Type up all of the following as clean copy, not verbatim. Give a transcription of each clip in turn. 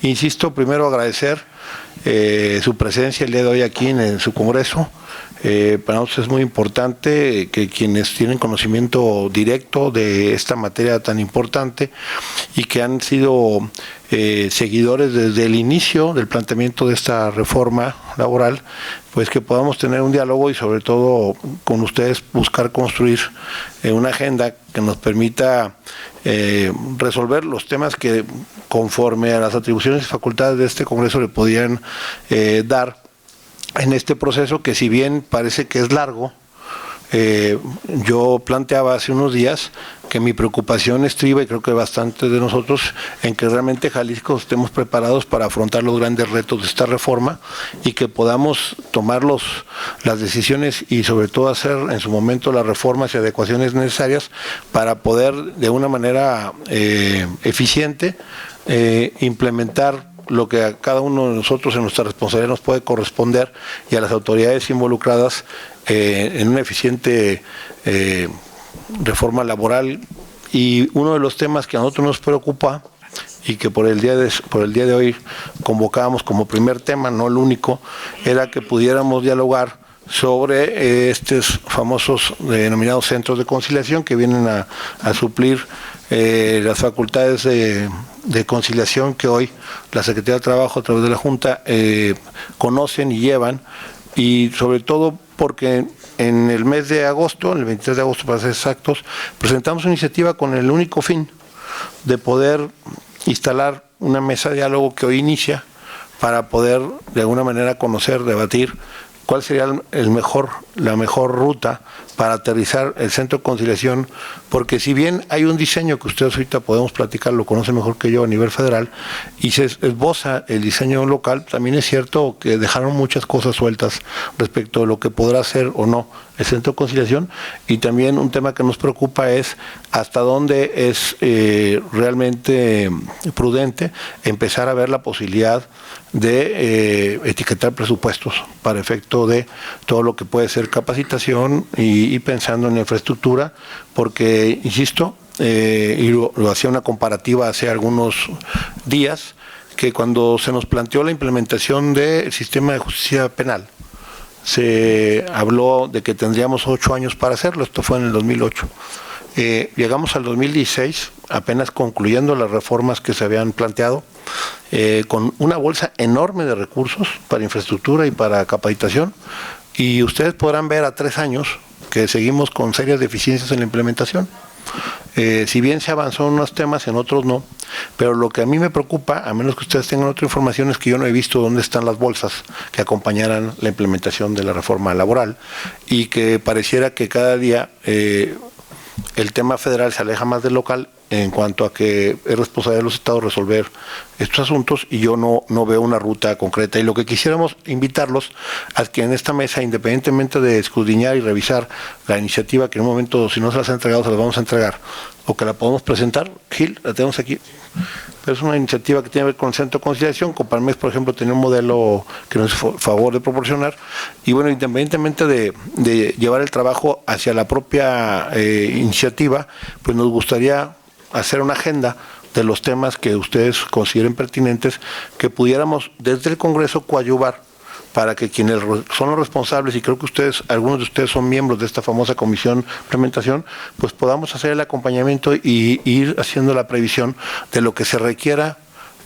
Insisto, primero agradecer su presencia el día de hoy aquí en su Congreso. Para nosotros es muy importante que quienes tienen conocimiento directo de esta materia tan importante y que han sido seguidores desde el inicio del planteamiento de esta reforma laboral, pues que podamos tener un diálogo y sobre todo con ustedes buscar construir una agenda que nos permita resolver los temas que conforme a las atribuciones y facultades de este Congreso le podían dar en este proceso que, si bien parece que es largo, yo planteaba hace unos días que mi preocupación estriba, y creo que bastante de nosotros, en que realmente Jalisco estemos preparados para afrontar los grandes retos de esta reforma y que podamos tomar las decisiones y sobre todo hacer en su momento las reformas y adecuaciones necesarias para poder de una manera eficiente implementar lo que a cada uno de nosotros en nuestra responsabilidad nos puede corresponder y a las autoridades involucradas en una eficiente reforma laboral. Y uno de los temas que a nosotros nos preocupa y que por el día de hoy convocábamos como primer tema, no el único, era que pudiéramos dialogar sobre estos famosos denominados centros de conciliación que vienen a suplir las facultades de conciliación que hoy la Secretaría de Trabajo a través de la Junta conocen y llevan, y sobre todo porque en el mes de agosto, el 23 de agosto para ser exactos, presentamos una iniciativa con el único fin de poder instalar una mesa de diálogo que hoy inicia para poder de alguna manera conocer, debatir cuál sería la mejor ruta para aterrizar el centro de conciliación, porque si bien hay un diseño que ustedes ahorita podemos platicar, lo conocen mejor que yo a nivel federal, y se esboza el diseño local, también es cierto que dejaron muchas cosas sueltas respecto a lo que podrá ser o no el centro de conciliación, y también un tema que nos preocupa es hasta dónde es realmente prudente empezar a ver la posibilidad de etiquetar presupuestos para efecto de todo lo que puede ser capacitación y pensando en infraestructura, porque, insisto, y lo hacía una comparativa hace algunos días, que cuando se nos planteó la implementación del sistema de justicia penal, se habló de que tendríamos 8 años para hacerlo, esto fue en el 2008. Llegamos al 2016, apenas concluyendo las reformas que se habían planteado, con una bolsa enorme de recursos para infraestructura y para capacitación, y ustedes podrán ver a 3 años que seguimos con serias deficiencias en la implementación. Si bien se avanzó en unos temas, en otros no, pero lo que a mí me preocupa, a menos que ustedes tengan otra información, es que yo no he visto dónde están las bolsas que acompañaran la implementación de la reforma laboral, y que pareciera que cada día el tema federal se aleja más del local en cuanto a que es responsabilidad de los estados resolver estos asuntos, y yo no veo una ruta concreta. Y lo que quisiéramos invitarlos a que en esta mesa, independientemente de escudriñar y revisar la iniciativa, que en un momento, si no se las ha entregado, se las vamos a entregar, o que la podemos presentar, Gil, la tenemos aquí, pero es una iniciativa que tiene que ver con el centro de conciliación. Coparmex, por ejemplo, tiene un modelo que nos hace favor de proporcionar, y bueno, independientemente de llevar el trabajo hacia la propia iniciativa, pues nos gustaría hacer una agenda de los temas que ustedes consideren pertinentes, que pudiéramos desde el Congreso coadyuvar para que quienes son los responsables, y creo que ustedes, algunos de ustedes son miembros de esta famosa comisión de implementación, pues podamos hacer el acompañamiento y ir haciendo la previsión de lo que se requiera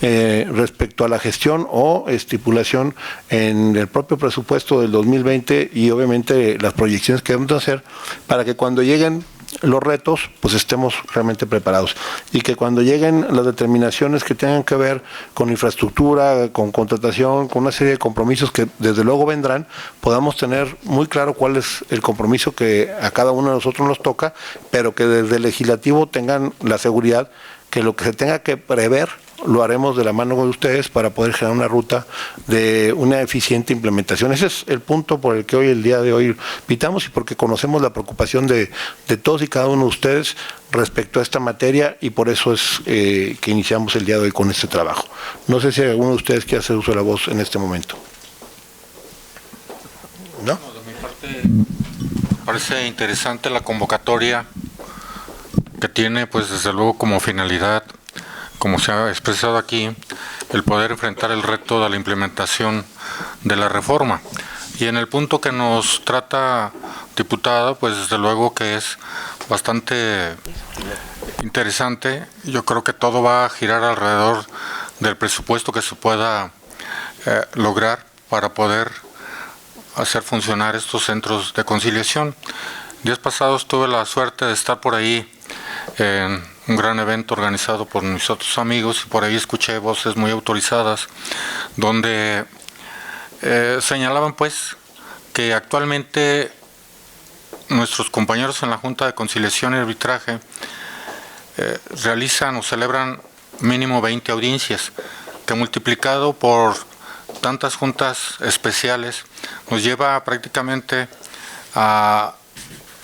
respecto a la gestión o estipulación en el propio presupuesto del 2020, y obviamente las proyecciones que debemos hacer para que cuando lleguen los retos, pues estemos realmente preparados, y que cuando lleguen las determinaciones que tengan que ver con infraestructura, con contratación, con una serie de compromisos que desde luego vendrán, podamos tener muy claro cuál es el compromiso que a cada uno de nosotros nos toca, pero que desde el legislativo tengan la seguridad que lo que se tenga que prever lo haremos de la mano de ustedes para poder generar una ruta de una eficiente implementación. Ese es el punto por el que hoy, el día de hoy, invitamos, y porque conocemos la preocupación de todos y cada uno de ustedes respecto a esta materia, y por eso es que iniciamos el día de hoy con este trabajo. No sé si alguno de ustedes quiere hacer uso de la voz en este momento. ¿No? De mi parte, parece interesante la convocatoria, que tiene, pues desde luego como finalidad, como se ha expresado aquí, el poder enfrentar el reto de la implementación de la reforma. Y en el punto que nos trata, diputado, pues desde luego que es bastante interesante. Yo creo que todo va a girar alrededor del presupuesto que se pueda lograr para poder hacer funcionar estos centros de conciliación. Días pasados tuve la suerte de estar por ahí en un gran evento organizado por mis otros amigos y por ahí escuché voces muy autorizadas donde señalaban pues que actualmente nuestros compañeros en la Junta de Conciliación y Arbitraje realizan o celebran mínimo 20 audiencias, que multiplicado por tantas juntas especiales nos lleva prácticamente a,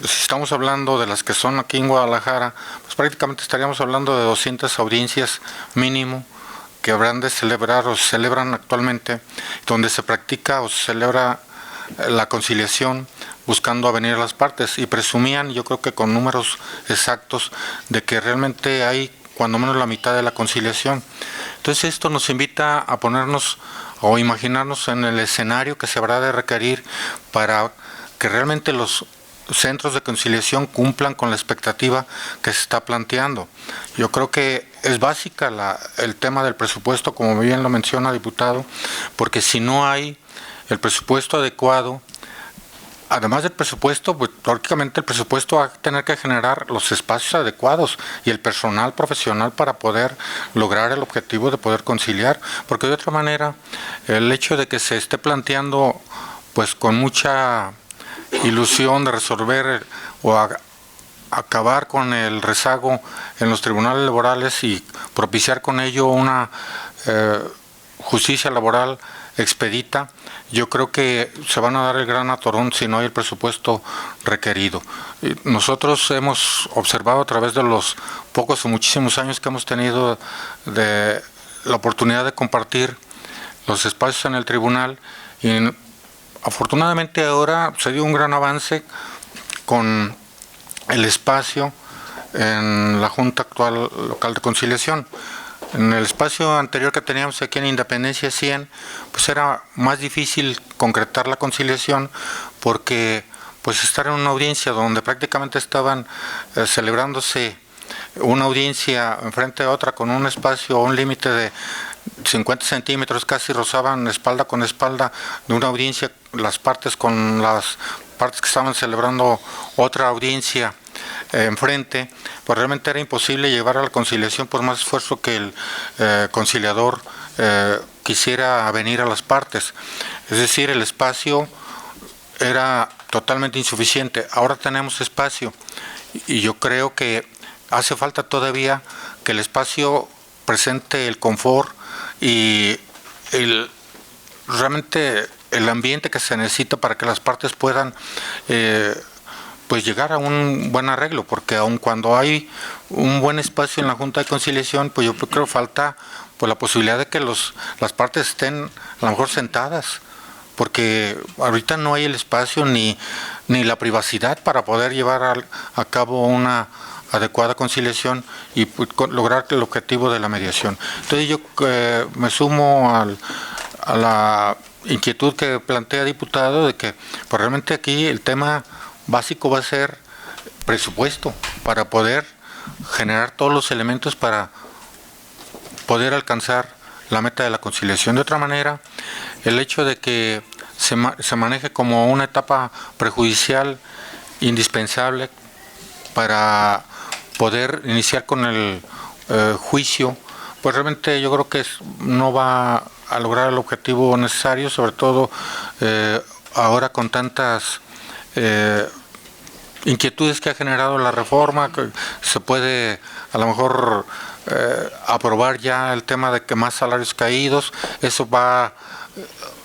si estamos hablando de las que son aquí en Guadalajara, pues prácticamente estaríamos hablando de 200 audiencias mínimo que habrán de celebrar o se celebran actualmente, donde se practica o se celebra la conciliación buscando avenir a las partes, y presumían, yo creo que con números exactos, de que realmente hay cuando menos la mitad de la conciliación. Entonces esto nos invita a ponernos o imaginarnos en el escenario que se habrá de requerir para que realmente los centros de conciliación cumplan con la expectativa que se está planteando. Yo creo que es básica el tema del presupuesto, como bien lo menciona, diputado, porque si no hay el presupuesto adecuado, además del presupuesto, pues lógicamente el presupuesto va a tener que generar los espacios adecuados y el personal profesional para poder lograr el objetivo de poder conciliar, porque de otra manera el hecho de que se esté planteando pues con mucha ilusión de resolver o acabar con el rezago en los tribunales laborales y propiciar con ello una justicia laboral expedita, yo creo que se van a dar el gran atorón si no hay el presupuesto requerido. Nosotros hemos observado a través de los pocos o muchísimos años que hemos tenido de la oportunidad de compartir los espacios en el tribunal, y afortunadamente ahora se dio un gran avance con el espacio en la Junta actual local de conciliación. En el espacio anterior que teníamos aquí en Independencia 100, pues era más difícil concretar la conciliación porque pues estar en una audiencia donde prácticamente estaban celebrándose una audiencia enfrente de otra con un espacio o un límite de 50 centímetros, casi rozaban espalda con espalda de una audiencia, las partes con las partes que estaban celebrando otra audiencia enfrente, pues realmente era imposible llevar a la conciliación por más esfuerzo que el conciliador quisiera venir a las partes. Es decir, el espacio era totalmente insuficiente. Ahora tenemos espacio y yo creo que hace falta todavía que el espacio presente el confort y realmente el ambiente que se necesita para que las partes puedan pues llegar a un buen arreglo, porque aun cuando hay un buen espacio en la Junta de Conciliación, pues yo creo que falta pues la posibilidad de que las partes estén a lo mejor sentadas, porque ahorita no hay el espacio ni la privacidad para poder llevar a cabo una adecuada conciliación y pues, lograr el objetivo de la mediación. Entonces yo me sumo a la inquietud que plantea diputado de que pues realmente aquí el tema básico va a ser presupuesto para poder generar todos los elementos para poder alcanzar la meta de la conciliación. De otra manera, el hecho de que se maneje como una etapa prejudicial indispensable para poder iniciar con el juicio, pues realmente yo creo que no va a lograr el objetivo necesario, sobre todo ahora con tantas inquietudes que ha generado la reforma, que se puede a lo mejor aprobar ya el tema de que más salarios caídos, eso va a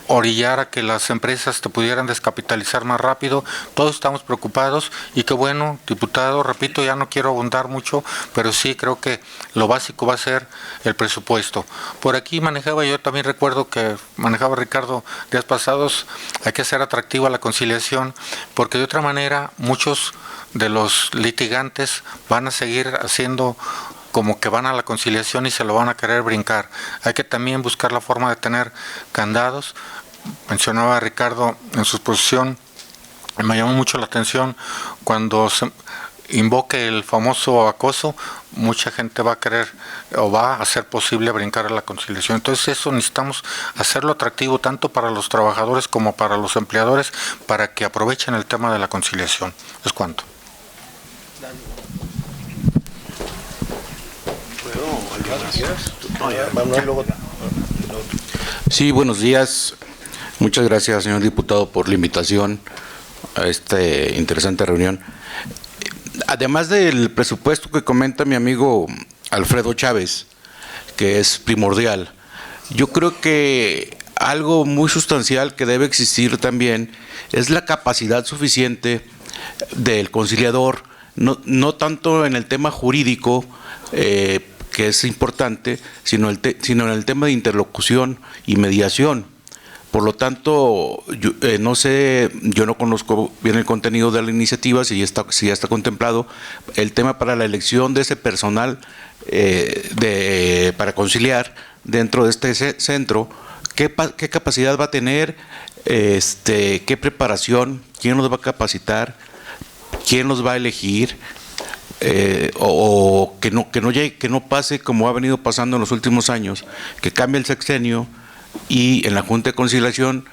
orillar a que las empresas te pudieran descapitalizar más rápido. Todos estamos preocupados y qué bueno, diputado, repito, ya no quiero abundar mucho, pero sí creo que lo básico va a ser el presupuesto. Por aquí manejaba, yo también recuerdo que manejaba Ricardo días pasados, hay que hacer atractiva la conciliación, porque de otra manera muchos de los litigantes van a seguir haciendo como que van a la conciliación y se lo van a querer brincar. Hay que también buscar la forma de tener candados. Mencionaba Ricardo en su exposición, me llamó mucho la atención cuando se invoque el famoso acoso, mucha gente va a querer o va a hacer posible brincar a la conciliación. Entonces eso necesitamos hacerlo atractivo tanto para los trabajadores como para los empleadores para que aprovechen el tema de la conciliación. ¿Es cuánto? Sí, buenos días. Muchas gracias, señor diputado, por la invitación a esta interesante reunión. Además del presupuesto que comenta mi amigo Alfredo Chávez, que es primordial, yo creo que algo muy sustancial que debe existir también es la capacidad suficiente del conciliador, no tanto en el tema jurídico, que es importante, sino en el tema de interlocución y mediación. Por lo tanto, yo no conozco bien el contenido de la iniciativa, si ya está contemplado el tema para la elección de ese personal para conciliar dentro de este centro. ¿Qué capacidad va a tener? ¿Qué preparación? ¿Quién los va a capacitar? ¿Quién los va a elegir? O que no pase como ha venido pasando en los últimos años, que cambie el sexenio y en la Junta de Conciliación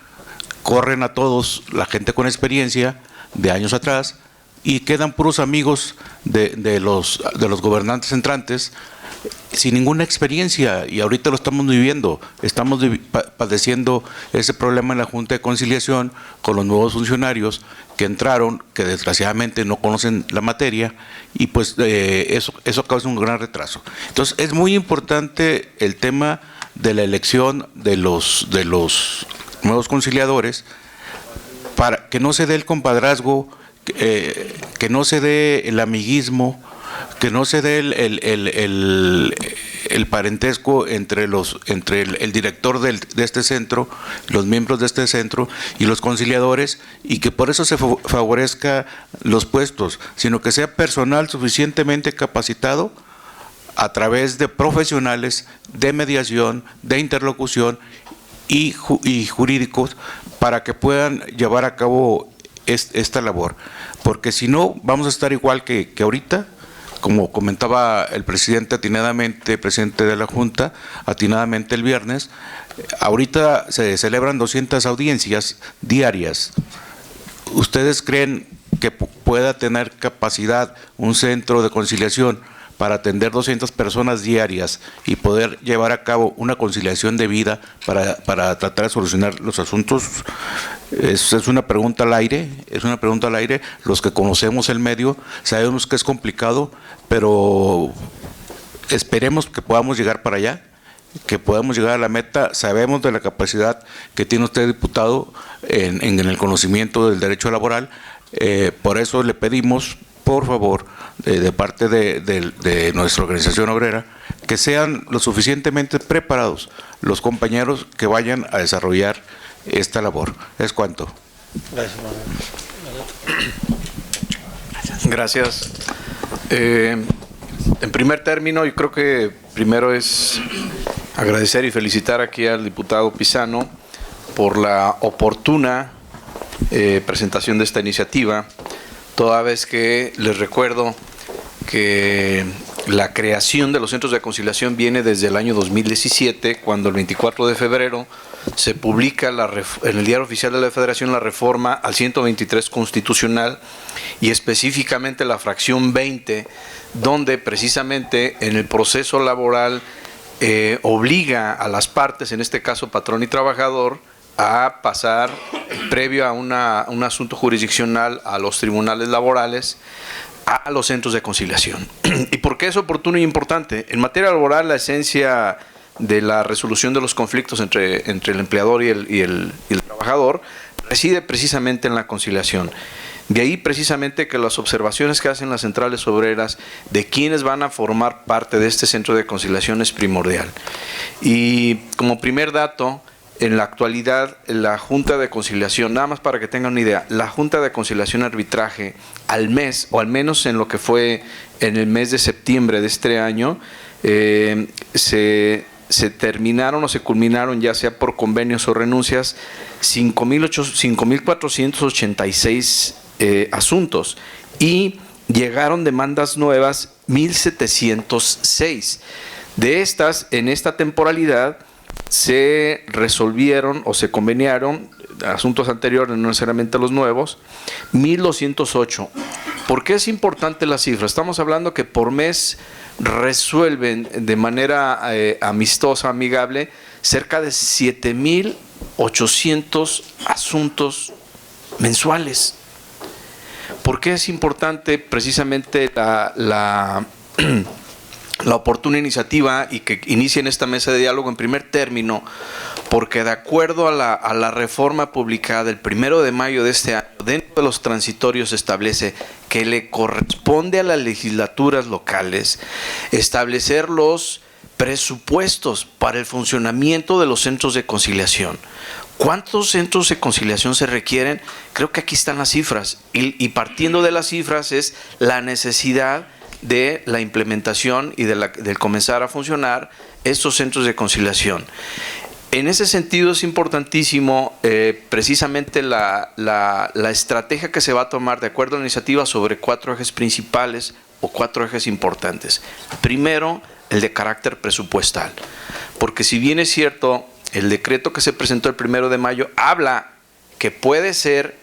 corren a todos la gente con experiencia de años atrás y quedan puros amigos de los gobernantes entrantes sin ninguna experiencia, y ahorita lo estamos viviendo, estamos padeciendo ese problema en la Junta de Conciliación con los nuevos funcionarios que entraron, que desgraciadamente no conocen la materia, y pues eso causa un gran retraso. Entonces es muy importante el tema de la elección de los nuevos conciliadores, para que no se dé el compadrazgo, que no se dé el amiguismo, que no se dé el parentesco entre el director de este centro, los miembros de este centro y los conciliadores, y que por eso se favorezca los puestos, sino que sea personal suficientemente capacitado a través de profesionales de mediación, de interlocución y jurídicos, para que puedan llevar a cabo esta labor. Porque si no, vamos a estar igual que ahorita, como comentaba el presidente atinadamente, presidente de la Junta, atinadamente el viernes. Ahorita se celebran 200 audiencias diarias. ¿Ustedes creen que pueda tener capacidad un centro de conciliación para atender 200 personas diarias y poder llevar a cabo una conciliación debida para tratar de solucionar los asuntos? Es una pregunta al aire, Los que conocemos el medio sabemos que es complicado, pero esperemos que podamos llegar para allá, que podamos llegar a la meta. Sabemos de la capacidad que tiene usted, diputado, en el conocimiento del derecho laboral. Por eso le pedimos, por favor, de parte de nuestra organización obrera, que sean lo suficientemente preparados los compañeros que vayan a desarrollar esta labor. ¿Es cuanto? Gracias. En primer término, yo creo que primero es agradecer y felicitar aquí al diputado Pizano por la oportuna presentación de esta iniciativa, toda vez que les recuerdo que la creación de los centros de conciliación viene desde el año 2017, cuando el 24 de febrero se publica en el Diario Oficial de la Federación la reforma al 123 constitucional, y específicamente la fracción 20, donde precisamente en el proceso laboral obliga a las partes, en este caso patrón y trabajador, a pasar previo a un asunto jurisdiccional a los tribunales laborales, a los centros de conciliación. ¿Y por qué es oportuno y importante? En materia laboral, la esencia de la resolución de los conflictos entre el empleador y el trabajador reside precisamente en la conciliación. De ahí precisamente que las observaciones que hacen las centrales obreras de quienes van a formar parte de este centro de conciliación es primordial. Y como primer dato, en la actualidad, la Junta de Conciliación, nada más para que tengan una idea, la Junta de Conciliación y Arbitraje al mes, o al menos en lo que fue en el mes de septiembre de este año, se terminaron o se culminaron, ya sea por convenios o renuncias, 5.486 asuntos, y llegaron demandas nuevas 1.706. De estas, en esta temporalidad, se resolvieron o se conveniaron asuntos anteriores, no necesariamente los nuevos, 1.208. ¿Por qué es importante la cifra? Estamos hablando que por mes resuelven de manera amistosa, amigable, cerca de 7.800 asuntos mensuales. ¿Por qué es importante precisamente la oportuna iniciativa y que inicien esta mesa de diálogo? En primer término, porque de acuerdo a la reforma publicada el 1 de mayo de este año, dentro de los transitorios establece que le corresponde a las legislaturas locales establecer los presupuestos para el funcionamiento de los centros de conciliación. ¿Cuántos centros de conciliación se requieren? Creo que aquí están las cifras, y partiendo de las cifras es la necesidad de la implementación y del comenzar a funcionar estos centros de conciliación. En ese sentido es importantísimo precisamente la estrategia que se va a tomar de acuerdo a la iniciativa sobre 4 ejes principales o 4 ejes importantes. Primero, el de carácter presupuestal, porque si bien es cierto, el decreto que se presentó el 1 de mayo habla que puede ser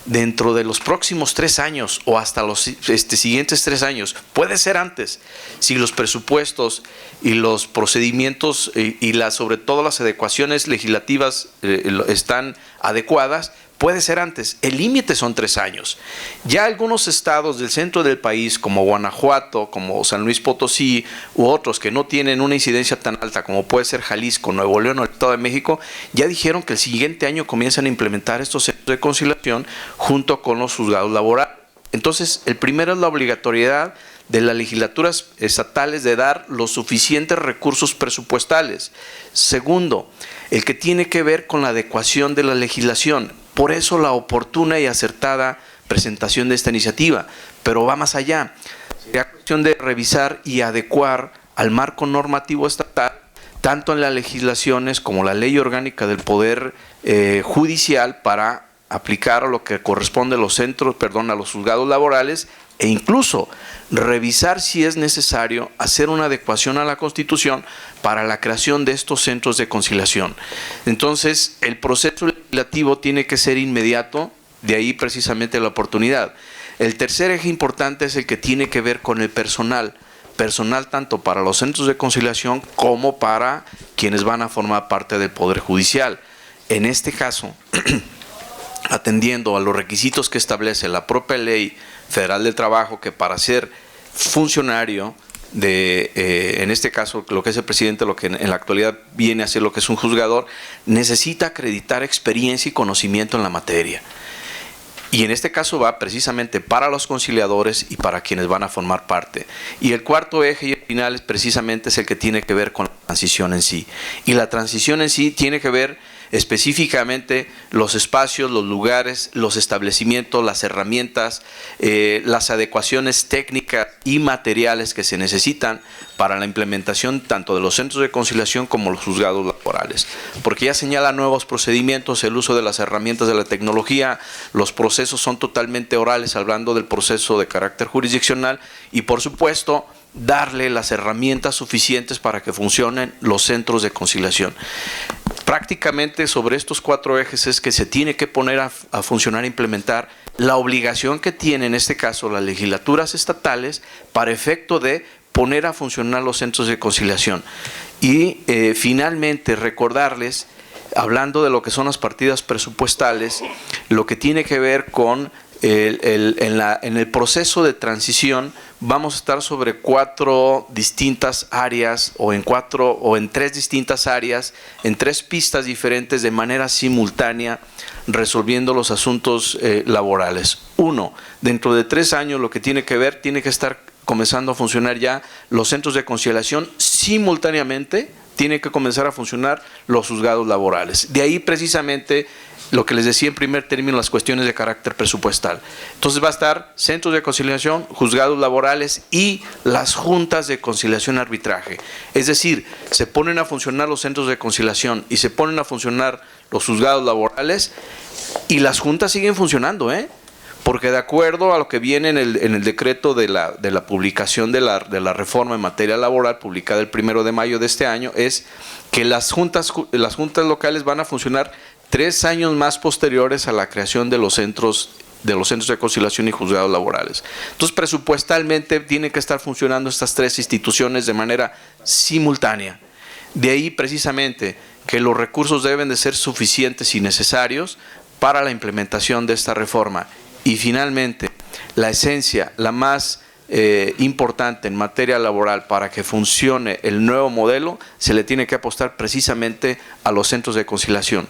dentro de los próximos 3 años o hasta los siguientes 3 años, puede ser antes, si los presupuestos y los procedimientos y sobre todo las adecuaciones legislativas están adecuadas, puede ser antes. El límite son 3 años. Ya algunos estados del centro del país, como Guanajuato, como San Luis Potosí, u otros que no tienen una incidencia tan alta como puede ser Jalisco, Nuevo León o el Estado de México, ya dijeron que el siguiente año comienzan a implementar estos centros de conciliación junto con los juzgados laborales. Entonces, el primero es la obligatoriedad de las legislaturas estatales de dar los suficientes recursos presupuestales. Segundo, el que tiene que ver con la adecuación de la legislación. Por eso la oportuna y acertada presentación de esta iniciativa, pero va más allá. Sería cuestión de revisar y adecuar al marco normativo estatal, tanto en las legislaciones como la ley orgánica del Poder Judicial, para aplicar a lo que corresponde a los a los juzgados laborales, e incluso revisar si es necesario hacer una adecuación a la Constitución para la creación de estos centros de conciliación. Entonces, el proceso legislativo tiene que ser inmediato, de ahí precisamente la oportunidad. El tercer eje importante es el que tiene que ver con el personal tanto para los centros de conciliación como para quienes van a formar parte del Poder Judicial. En este caso, atendiendo a los requisitos que establece la propia Ley Federal del Trabajo, que para ser funcionario en este caso, lo que es el presidente, lo que en la actualidad viene a ser lo que es un juzgador, necesita acreditar experiencia y conocimiento en la materia. Y en este caso va precisamente para los conciliadores y para quienes van a formar parte. Y el cuarto eje y el final precisamente es el que tiene que ver con la transición en sí. Y la transición en sí tiene que ver específicamente los espacios, los lugares, los establecimientos, las herramientas, las adecuaciones técnicas y materiales que se necesitan para la implementación tanto de los centros de conciliación como los juzgados laborales. Porque ya señala nuevos procedimientos, el uso de las herramientas de la tecnología, los procesos son totalmente orales, hablando del proceso de carácter jurisdiccional, y por supuesto darle las herramientas suficientes para que funcionen los centros de conciliación. Prácticamente sobre estos 4 ejes es que se tiene que poner a funcionar e implementar la obligación que tienen en este caso las legislaturas estatales para efecto de poner a funcionar los centros de conciliación. Y finalmente recordarles, hablando de lo que son las partidas presupuestales, lo que tiene que ver con en el proceso de transición. Vamos a estar sobre 4 distintas áreas o en 3 distintas áreas, en 3 pistas diferentes de manera simultánea, resolviendo los asuntos laborales. 1, dentro de 3 años lo que tiene que estar comenzando a funcionar ya los centros de conciliación simultáneamente, tienen que comenzar a funcionar los juzgados laborales. De ahí precisamente lo que les decía en primer término, las cuestiones de carácter presupuestal. Entonces va a estar centros de conciliación, juzgados laborales y las juntas de conciliación y arbitraje. Es decir, se ponen a funcionar los centros de conciliación y se ponen a funcionar los juzgados laborales y las juntas siguen funcionando, porque de acuerdo a lo que viene en el decreto de la publicación de la reforma en materia laboral, publicada el 1 de mayo de este año, es que las juntas locales van a funcionar 3 años más posteriores a la creación de los centros de conciliación y juzgados laborales. Entonces, presupuestalmente tienen que estar funcionando estas 3 instituciones de manera simultánea. De ahí precisamente que los recursos deben de ser suficientes y necesarios para la implementación de esta reforma. Y finalmente, la esencia, la más importante en materia laboral para que funcione el nuevo modelo, se le tiene que apostar precisamente a los centros de conciliación.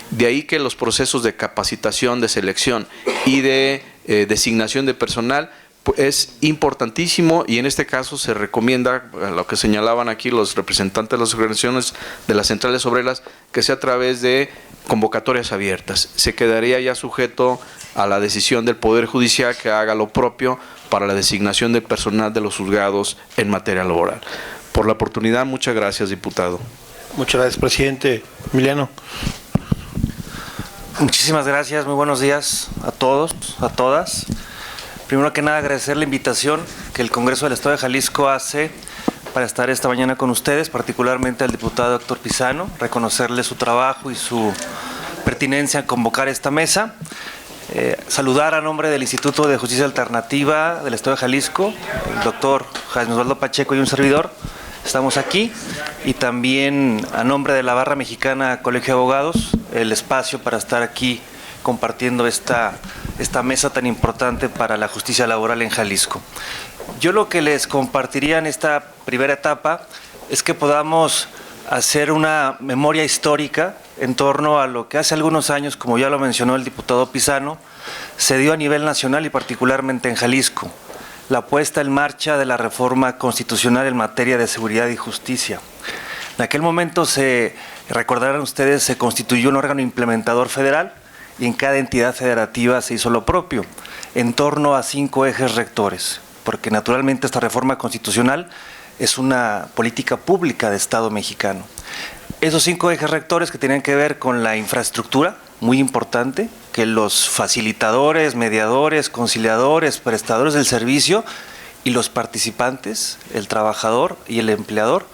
De ahí que los procesos de capacitación, de selección y de designación de personal es importantísimo, y en este caso se recomienda, lo que señalaban aquí los representantes de las organizaciones de las centrales obreras, que sea a través de convocatorias abiertas. Se quedaría ya sujeto a la decisión del Poder Judicial, que haga lo propio para la designación de personal de los juzgados en materia laboral. Por la oportunidad, muchas gracias, diputado. Muchas gracias, presidente. Emiliano. Muchísimas gracias, muy buenos días a todos, a todas. Primero que nada, agradecer la invitación que el Congreso del Estado de Jalisco hace para estar esta mañana con ustedes, particularmente al diputado Héctor Pizano, reconocerle su trabajo y su pertinencia en convocar esta mesa. Saludar a nombre del Instituto de Justicia Alternativa del Estado de Jalisco, el doctor Jaime Osvaldo Pacheco y un servidor, estamos aquí, y también a nombre de la Barra Mexicana Colegio de Abogados, el espacio para estar aquí compartiendo esta mesa tan importante para la justicia laboral en Jalisco. Yo lo que les compartiría en esta primera etapa es que podamos hacer una memoria histórica en torno a lo que hace algunos años, como ya lo mencionó el diputado Pizano, se dio a nivel nacional y particularmente en Jalisco, la puesta en marcha de la reforma constitucional en materia de seguridad y justicia. En aquel momento, recordarán ustedes, se constituyó un órgano implementador federal y en cada entidad federativa se hizo lo propio, en torno a 5 ejes rectores, porque naturalmente esta reforma constitucional es una política pública de Estado mexicano. Esos 5 ejes rectores que tienen que ver con la infraestructura, muy importante, que los facilitadores, mediadores, conciliadores, prestadores del servicio y los participantes, el trabajador y el empleador,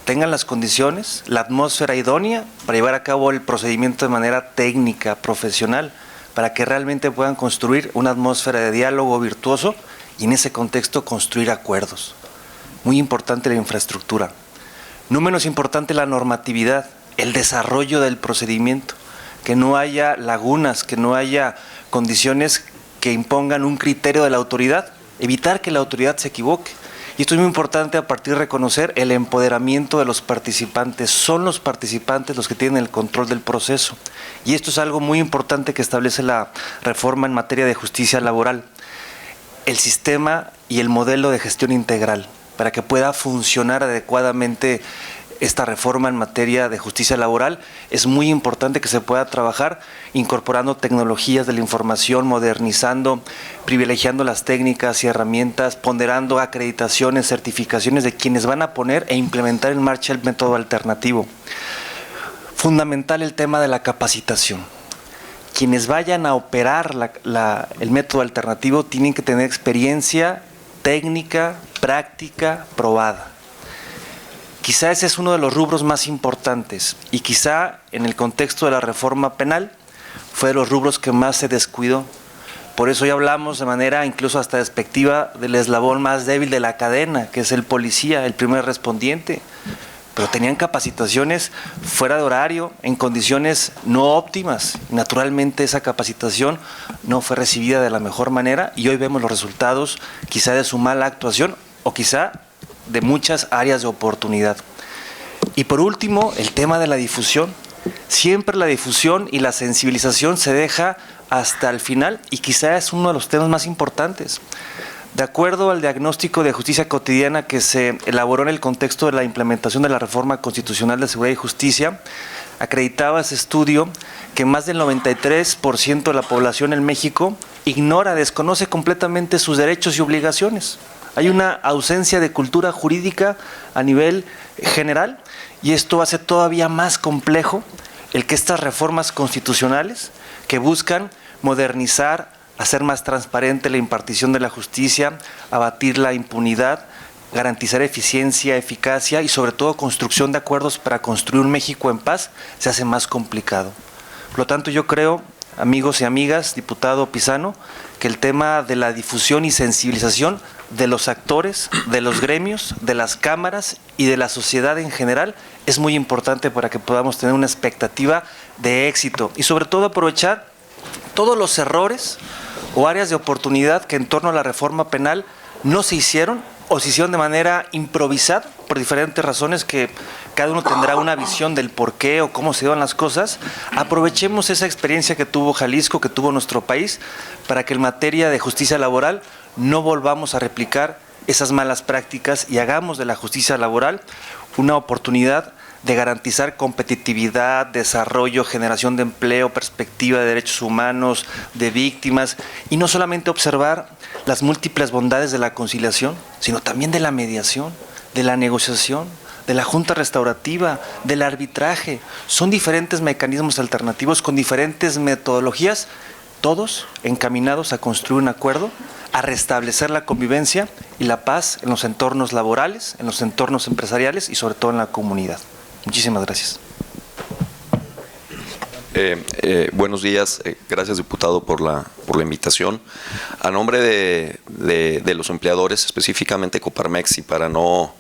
tengan las condiciones, la atmósfera idónea para llevar a cabo el procedimiento de manera técnica, profesional, para que realmente puedan construir una atmósfera de diálogo virtuoso y en ese contexto construir acuerdos. Muy importante la infraestructura. No menos importante la normatividad, el desarrollo del procedimiento, que no haya lagunas, que no haya condiciones que impongan un criterio de la autoridad, evitar que la autoridad se equivoque. Y esto es muy importante a partir de reconocer el empoderamiento de los participantes. Son los participantes los que tienen el control del proceso. Y esto es algo muy importante que establece la reforma en materia de justicia laboral. El sistema y el modelo de gestión integral, para que pueda funcionar adecuadamente esta reforma en materia de justicia laboral, es muy importante que se pueda trabajar incorporando tecnologías de la información, modernizando, privilegiando las técnicas y herramientas, ponderando acreditaciones, certificaciones de quienes van a poner e implementar en marcha el método alternativo. Fundamental el tema de la capacitación. Quienes vayan a operar el método alternativo tienen que tener experiencia técnica, práctica, probada. Quizá ese es uno de los rubros más importantes y quizá en el contexto de la reforma penal fue de los rubros que más se descuidó. Por eso ya hablamos de manera incluso hasta despectiva del eslabón más débil de la cadena, que es el policía, el primer respondiente. Pero tenían capacitaciones fuera de horario, en condiciones no óptimas. Naturalmente esa capacitación no fue recibida de la mejor manera y hoy vemos los resultados quizá de su mala actuación o quizá de muchas áreas de oportunidad. Y por último, el tema de la difusión. Siempre la difusión y la sensibilización se deja hasta el final y quizá es uno de los temas más importantes. De acuerdo al diagnóstico de justicia cotidiana que se elaboró en el contexto de la implementación de la reforma constitucional de seguridad y justicia, acreditaba ese estudio que más del 93% de la población en México ignora, desconoce completamente sus derechos y obligaciones. Hay una ausencia de cultura jurídica a nivel general y esto hace todavía más complejo el que estas reformas constitucionales que buscan modernizar, hacer más transparente la impartición de la justicia, abatir la impunidad, garantizar eficiencia, eficacia y sobre todo construcción de acuerdos para construir un México en paz, se hace más complicado. Por lo tanto, yo creo, amigos y amigas, diputado Pizano, que el tema de la difusión y sensibilización de los actores, de los gremios, de las cámaras y de la sociedad en general es muy importante para que podamos tener una expectativa de éxito y sobre todo aprovechar todos los errores o áreas de oportunidad que en torno a la reforma penal no se hicieron o se hicieron de manera improvisada por diferentes razones que cada uno tendrá una visión del por qué o cómo se dieron las cosas. Aprovechemos esa experiencia que tuvo Jalisco, que tuvo nuestro país, para que en materia de justicia laboral no volvamos a replicar esas malas prácticas y hagamos de la justicia laboral una oportunidad de garantizar competitividad, desarrollo, generación de empleo, perspectiva de derechos humanos, de víctimas, y no solamente observar las múltiples bondades de la conciliación, sino también de la mediación, de la negociación, de la junta restaurativa, del arbitraje. Son diferentes mecanismos alternativos con diferentes metodologías, todos encaminados a construir un acuerdo, a restablecer la convivencia y la paz en los entornos laborales, en los entornos empresariales y sobre todo en la comunidad. Muchísimas gracias. Buenos días, gracias diputado por la invitación. A nombre de los empleadores, específicamente Coparmex, y para no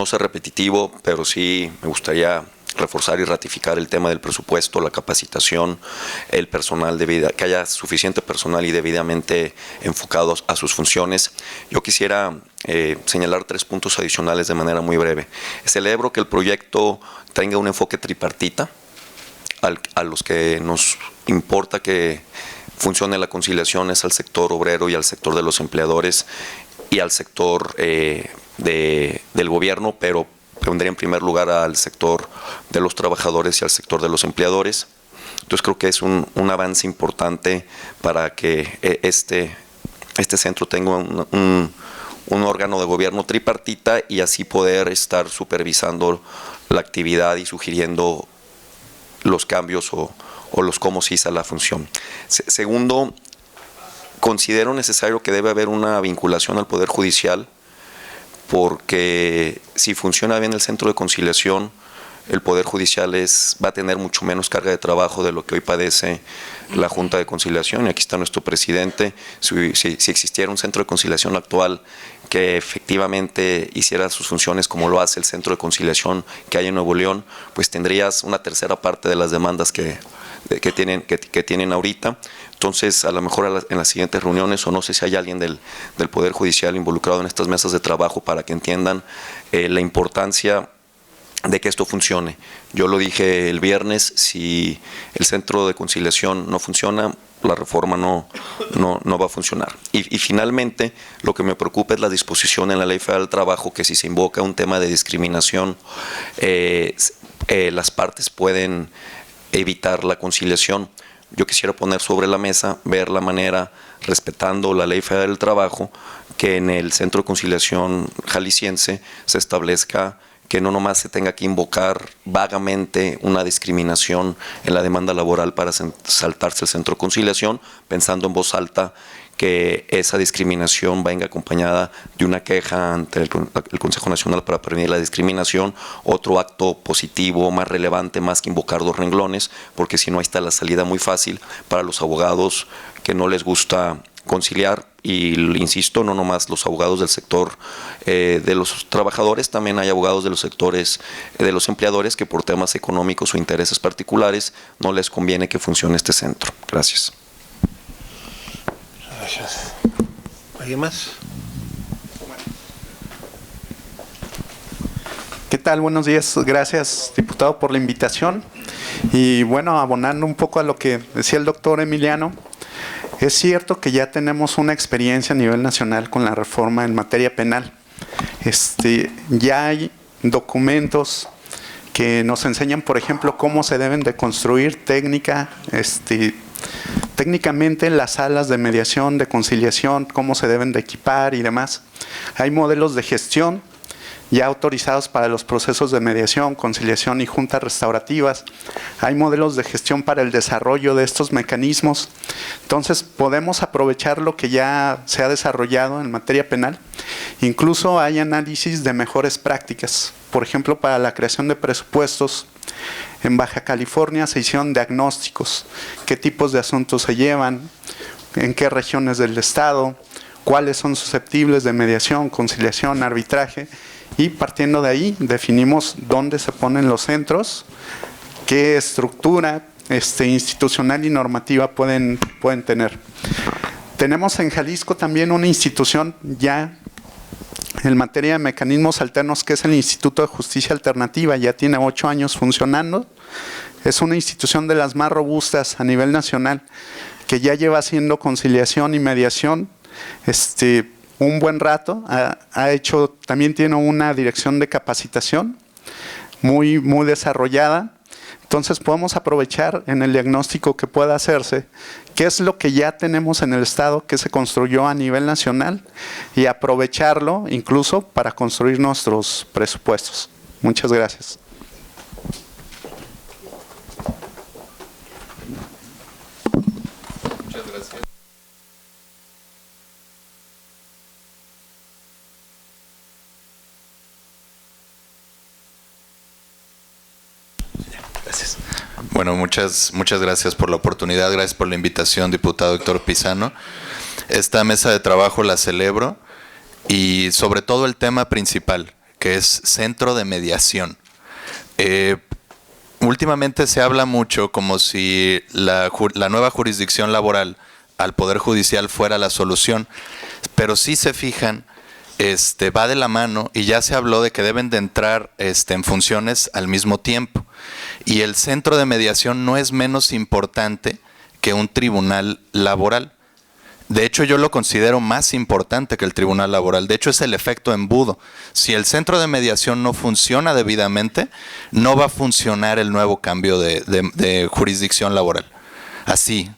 ser repetitivo, pero sí me gustaría reforzar y ratificar el tema del presupuesto, la capacitación, el personal que haya suficiente personal y debidamente enfocados a sus funciones. Yo quisiera señalar 3 puntos adicionales de manera muy breve. Celebro que el proyecto tenga un enfoque tripartita, a los que nos importa que funcione la conciliación es al sector obrero y al sector de los empleadores y al sector del gobierno, pero pondría en primer lugar al sector de los trabajadores y al sector de los empleadores. Entonces creo que es un avance importante para que este centro tenga un órgano de gobierno tripartita y así poder estar supervisando la actividad y sugiriendo los cambios o los cómo se hizo la función. Segundo, considero necesario que debe haber una vinculación al Poder Judicial, porque si funciona bien el centro de conciliación, el Poder Judicial va a tener mucho menos carga de trabajo de lo que hoy padece la Junta de Conciliación. Y aquí está nuestro presidente. Si existiera un centro de conciliación actual que efectivamente hiciera sus funciones como lo hace el centro de conciliación que hay en Nuevo León, pues tendrías una tercera parte de las demandas que tienen ahorita. Entonces, a lo mejor en las siguientes reuniones, o no sé si hay alguien del Poder Judicial involucrado en estas mesas de trabajo para que entiendan la importancia de que esto funcione. Yo lo dije el viernes, si el centro de conciliación no funciona, la reforma no va a funcionar. Y finalmente, lo que me preocupa es la disposición en la Ley Federal del Trabajo, que si se invoca un tema de discriminación, las partes pueden evitar la conciliación. Yo quisiera poner sobre la mesa, ver la manera, respetando la Ley Federal del Trabajo, que en el Centro de Conciliación Jalisciense se establezca que no nomás se tenga que invocar vagamente una discriminación en la demanda laboral para saltarse el centro de conciliación, pensando en voz alta que esa discriminación venga acompañada de una queja ante el Consejo Nacional para Prevenir la Discriminación, otro acto positivo, más relevante, más que invocar 2 renglones, porque si no, ahí está la salida muy fácil para los abogados que no les gusta conciliar. Y insisto, no nomás los abogados del sector de los trabajadores, también hay abogados de los sectores de los empleadores que por temas económicos o intereses particulares no les conviene que funcione este centro. Gracias. Gracias. ¿Alguien más? ¿Qué tal? Buenos días. Gracias, diputado, por la invitación. Y bueno, abonando un poco a lo que decía el doctor Emiliano, Es cierto que ya tenemos una experiencia a nivel nacional con la reforma en materia penal. Ya hay documentos que nos enseñan, por ejemplo, cómo se deben de construir técnicamente las salas de mediación, de conciliación, cómo se deben de equipar y demás. Hay modelos de gestión ya autorizados para los procesos de mediación, conciliación y juntas restaurativas. Hay modelos de gestión para el desarrollo de estos mecanismos. Entonces, podemos aprovechar lo que ya se ha desarrollado en materia penal. Incluso hay análisis de mejores prácticas. Por ejemplo, para la creación de presupuestos, en Baja California se hicieron diagnósticos. ¿Qué tipos de asuntos se llevan? ¿En qué regiones del estado? ¿Cuáles son susceptibles de mediación, conciliación, arbitraje? Y partiendo de ahí, definimos dónde se ponen los centros, qué estructura institucional y normativa pueden tener. Tenemos en Jalisco también una institución ya en materia de mecanismos alternos, que es el Instituto de Justicia Alternativa. Ya tiene 8 años funcionando. Es una institución de las más robustas a nivel nacional, que ya lleva haciendo conciliación y mediación un buen rato. También tiene una dirección de capacitación muy desarrollada. Entonces podemos aprovechar en el diagnóstico que pueda hacerse qué es lo que ya tenemos en el estado, que se construyó a nivel nacional, y aprovecharlo incluso para construir nuestros presupuestos. Muchas gracias. Bueno, muchas gracias por la oportunidad, gracias por la invitación, diputado Héctor Pizano. Esta mesa de trabajo la celebro, y sobre todo el tema principal, que es centro de mediación. Últimamente se habla mucho como si la nueva jurisdicción laboral al Poder Judicial fuera la solución, pero si se fijan, va de la mano, y ya se habló de que deben de entrar en funciones al mismo tiempo. Y el centro de mediación no es menos importante que un tribunal laboral. De hecho, yo lo considero más importante que el tribunal laboral. De hecho, es el efecto embudo. Si el centro de mediación no funciona debidamente, no va a funcionar el nuevo cambio de jurisdicción laboral. Así.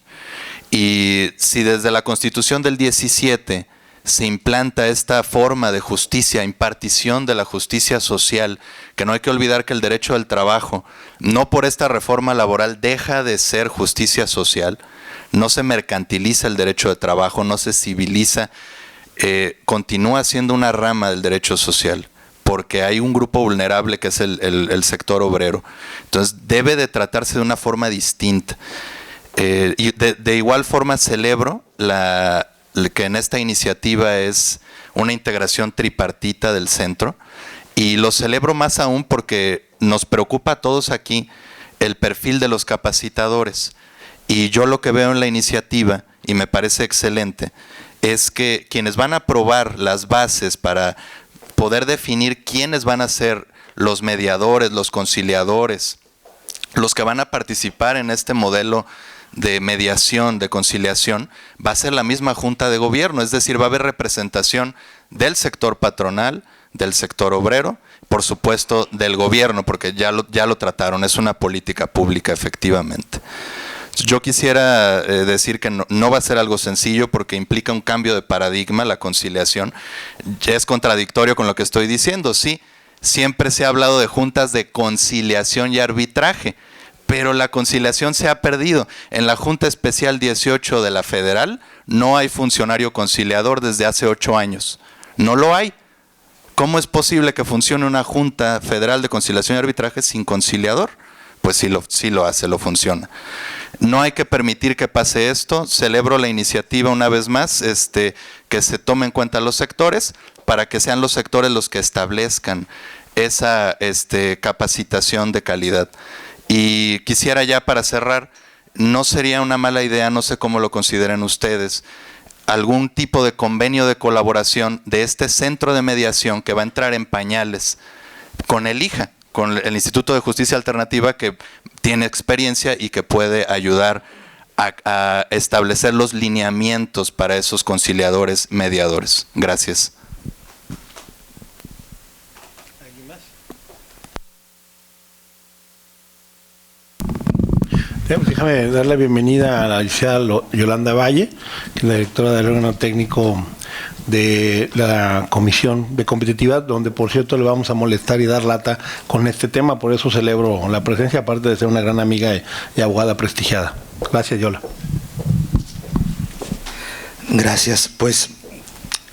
Y si desde la Constitución del 17 se implanta esta forma de justicia, impartición de la justicia social, que no hay que olvidar que el derecho del trabajo, no por esta reforma laboral deja de ser justicia social, no se mercantiliza el derecho de trabajo, no se civiliza, continúa siendo una rama del derecho social, porque hay un grupo vulnerable que es el sector obrero. Entonces debe de tratarse de una forma distinta. Y de igual forma celebro que en esta iniciativa es una integración tripartita del centro, y lo celebro más aún porque nos preocupa a todos aquí el perfil de los capacitadores, y yo lo que veo en la iniciativa, y me parece excelente, es que quienes van a aprobar las bases para poder definir quiénes van a ser los mediadores, los conciliadores, los que van a participar en este modelo de mediación, de conciliación, va a ser la misma Junta de Gobierno, es decir, va a haber representación del sector patronal, del sector obrero, por supuesto del gobierno, porque ya lo trataron, es una política pública efectivamente. Yo quisiera decir que no va a ser algo sencillo, porque implica un cambio de paradigma, la conciliación. Ya es contradictorio con lo que estoy diciendo, sí, siempre se ha hablado de juntas de conciliación y arbitraje, pero la conciliación se ha perdido. En la Junta Especial 18 de la Federal no hay funcionario conciliador desde hace 8 años. No lo hay. ¿Cómo es posible que funcione una Junta Federal de Conciliación y Arbitraje sin conciliador? Pues sí lo hace, lo funciona. No hay que permitir que pase esto. Celebro la iniciativa una vez más, que se tome en cuenta los sectores, para que sean los sectores los que establezcan esa capacitación de calidad. Y quisiera ya para cerrar, no sería una mala idea, no sé cómo lo consideren ustedes, algún tipo de convenio de colaboración de este centro de mediación que va a entrar en pañales con el IJA, con el Instituto de Justicia Alternativa, que tiene experiencia y que puede ayudar a establecer los lineamientos para esos conciliadores mediadores. Gracias. Déjame dar la bienvenida a la licenciada Yolanda Valle, que es la directora del órgano técnico de la Comisión de Competitividad, donde por cierto le vamos a molestar y dar lata con este tema, por eso celebro la presencia, aparte de ser una gran amiga y abogada prestigiada. Gracias, Yola. Gracias. Pues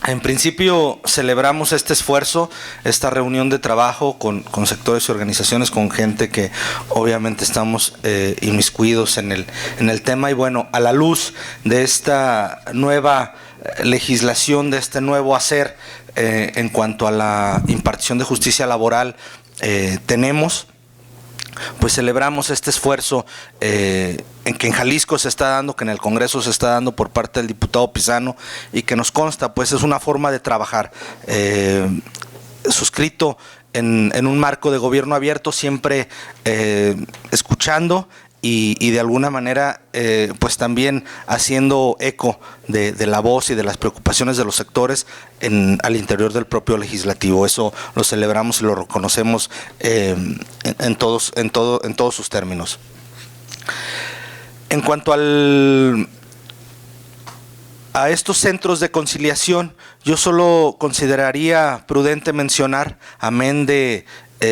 en principio celebramos este esfuerzo, esta reunión de trabajo con sectores y organizaciones, con gente que obviamente estamos inmiscuidos en el tema, y bueno, a la luz de esta nueva legislación, de este nuevo hacer en cuanto a la impartición de justicia laboral, pues celebramos este esfuerzo en que en Jalisco se está dando, que en el Congreso se está dando por parte del diputado Pizano, y que nos consta, pues es una forma de trabajar suscrito en un marco de gobierno abierto, siempre escuchando y de alguna manera pues también haciendo eco de la voz y de las preocupaciones de los sectores al interior del propio legislativo. Eso lo celebramos y lo reconocemos en todos sus términos. En cuanto a estos centros de conciliación, yo solo consideraría prudente mencionar, amén de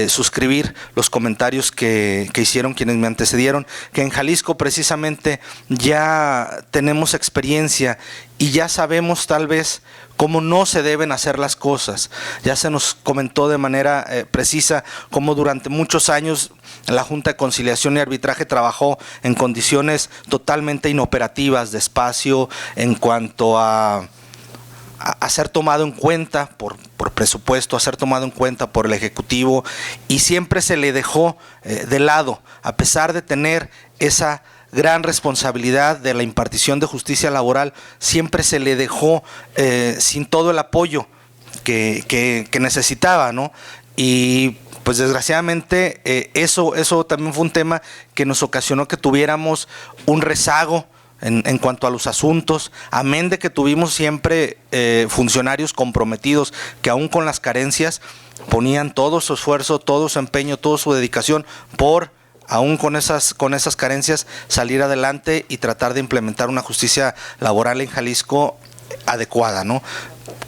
suscribir los comentarios que hicieron quienes me antecedieron, que en Jalisco precisamente ya tenemos experiencia y ya sabemos tal vez cómo no se deben hacer las cosas. Ya se nos comentó de manera precisa cómo durante muchos años la Junta de Conciliación y Arbitraje trabajó en condiciones totalmente inoperativas de espacio, en cuanto a ser tomado en cuenta por presupuesto, a ser tomado en cuenta por el Ejecutivo, y siempre se le dejó de lado, a pesar de tener esa gran responsabilidad de la impartición de justicia laboral, siempre se le dejó sin todo el apoyo que necesitaba, ¿no? Y pues desgraciadamente eso también fue un tema que nos ocasionó que tuviéramos un rezago en cuanto a los asuntos, amén de que tuvimos siempre funcionarios comprometidos que aún con las carencias ponían todo su esfuerzo, todo su empeño, toda su dedicación por, aún con esas carencias, salir adelante y tratar de implementar una justicia laboral en Jalisco adecuada, ¿no?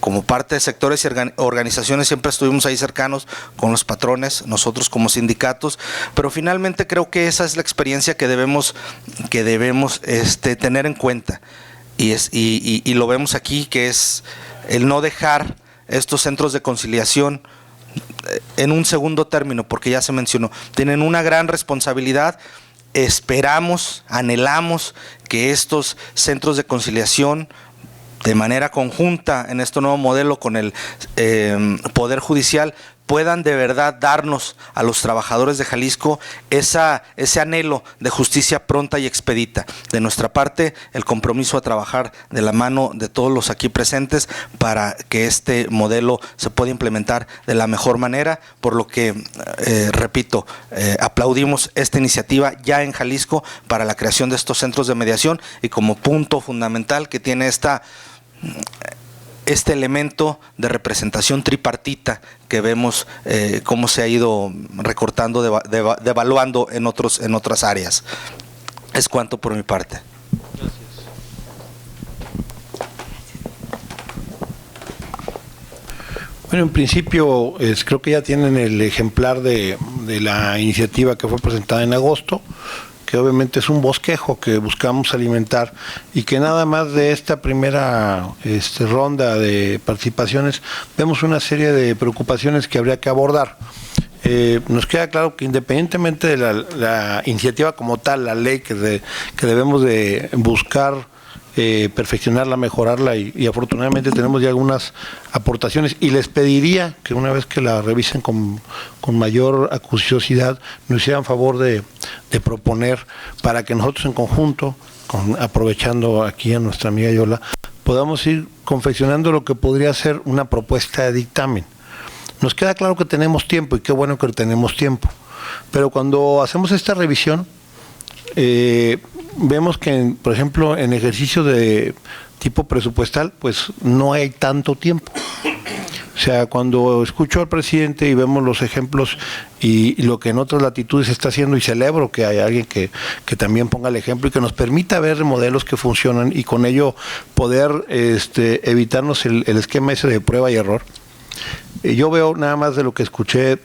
Como parte de sectores y organizaciones siempre estuvimos ahí cercanos con los patrones, nosotros como sindicatos, pero finalmente creo que esa es la experiencia que debemos tener en cuenta, y lo vemos aquí, que es el no dejar estos centros de conciliación en un segundo término, porque ya se mencionó, tienen una gran responsabilidad. Esperamos, anhelamos que estos centros de conciliación, de manera conjunta en este nuevo modelo con el Poder Judicial, puedan de verdad darnos a los trabajadores de Jalisco ese anhelo de justicia pronta y expedita. De nuestra parte, el compromiso a trabajar de la mano de todos los aquí presentes para que este modelo se pueda implementar de la mejor manera, por lo que, repito, aplaudimos esta iniciativa ya en Jalisco para la creación de estos centros de mediación, y como punto fundamental que tiene este elemento de representación tripartita que vemos cómo se ha ido recortando, devaluando en otras áreas. Es cuanto por mi parte. Gracias. Bueno, en principio creo que ya tienen el ejemplar de la iniciativa que fue presentada en agosto, que obviamente es un bosquejo que buscamos alimentar, y que nada más de esta primera ronda de participaciones vemos una serie de preocupaciones que habría que abordar. Nos queda claro que independientemente de la iniciativa como tal, la ley que debemos de buscar perfeccionarla, mejorarla, y afortunadamente tenemos ya algunas aportaciones, y les pediría que una vez que la revisen con mayor acuciosidad nos hicieran favor de proponer, para que nosotros en conjunto, aprovechando aquí a nuestra amiga Yola, podamos ir confeccionando lo que podría ser una propuesta de dictamen. Nos queda claro que tenemos tiempo, y qué bueno que tenemos tiempo, pero cuando hacemos esta revisión vemos que, por ejemplo, en ejercicio de tipo presupuestal, pues no hay tanto tiempo. O sea, cuando escucho al presidente y vemos los ejemplos y lo que en otras latitudes se está haciendo, y celebro que haya alguien que también ponga el ejemplo y que nos permita ver modelos que funcionan y con ello poder evitarnos el esquema ese de prueba y error. Yo veo nada más de lo que escuché